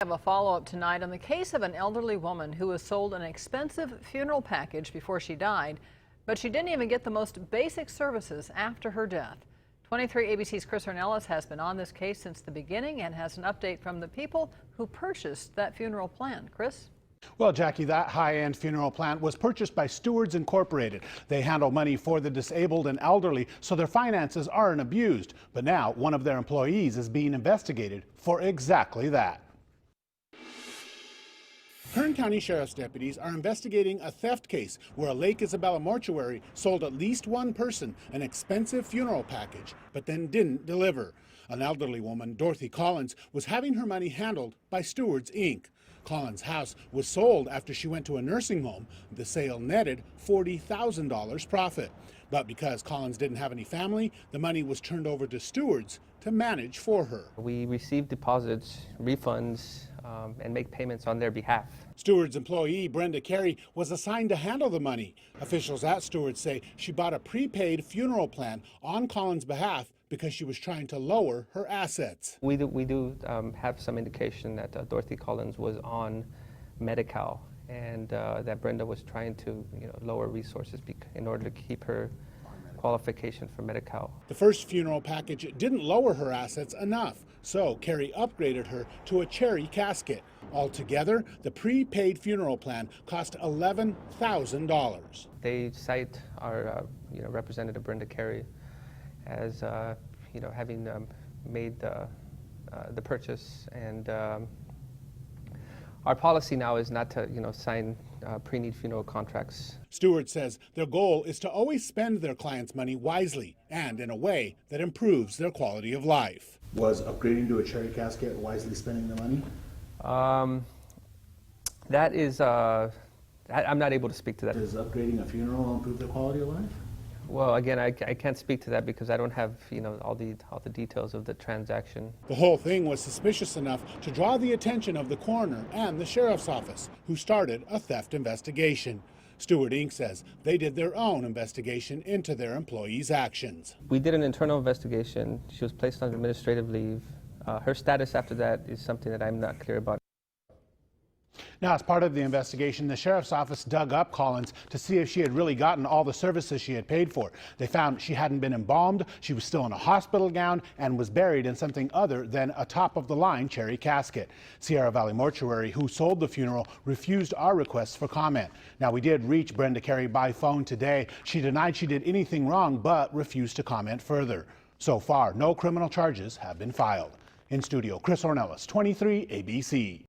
Have a follow-up tonight on the case of an elderly woman who was sold an expensive funeral package before she died, but she didn't even get the most basic services after her death. 23 ABC's Chris Ornelas has been on this case since the beginning and has an update from the people who purchased that funeral plan. Chris? Well, Jackie, that high-end funeral plan was purchased by Stewards Incorporated. They handle money for the disabled and elderly, so their finances aren't abused. But now one of their employees is being investigated for exactly that. Kern County Sheriff's deputies are investigating a theft case where a Lake Isabella mortuary sold at least one person an expensive funeral package, but then didn't deliver. An elderly woman, Dorothy Collins, was having her money handled by Stewards Inc. Collins' house was sold after she went to a nursing home. The sale netted $40,000 profit. But because Collins didn't have any family, the money was turned over to Stewards to manage for her. We receive deposits, refunds, and make payments on their behalf. Stewards employee Brenda Carey was assigned to handle the money. Officials at Stewards say she bought a prepaid funeral plan on Collins' behalf because she was trying to lower her assets. We do have some indication that Dorothy Collins was on Medi-Cal, and that Brenda was trying to lower resources in order to keep her qualification for Medi-Cal. The first funeral package didn't lower her assets enough, so Carey upgraded her to a cherry casket. Altogether, the prepaid funeral plan cost $11,000. They cite our Representative Brenda Carey as having made the purchase, and our policy now is not to sign pre-need funeral contracts. Stewart says their goal is to always spend their clients' money wisely and in a way that improves their quality of life. Was upgrading to a cherry casket wisely spending the money? That is, I'm not able to speak to that. Does upgrading a funeral improve their quality of life? Well, again, I can't speak to that because I don't have, all the details of the transaction. The whole thing was suspicious enough to draw the attention of the coroner and the sheriff's office, who started a theft investigation. Stewart Inc. says they did their own investigation into their employees' actions. We did an internal investigation. She was placed on administrative leave. Her status after that is something that I'm not clear about. Now, as part of the investigation, the sheriff's office dug up Collins to see if she had really gotten all the services she had paid for. They found she hadn't been embalmed, she was still in a hospital gown, and was buried in something other than a top-of-the-line cherry casket. Sierra Valley Mortuary, who sold the funeral, refused our requests for comment. Now, we did reach Brenda Carey by phone today. She denied she did anything wrong, but refused to comment further. So far, no criminal charges have been filed. In studio, Chris Ornelas, 23 ABC.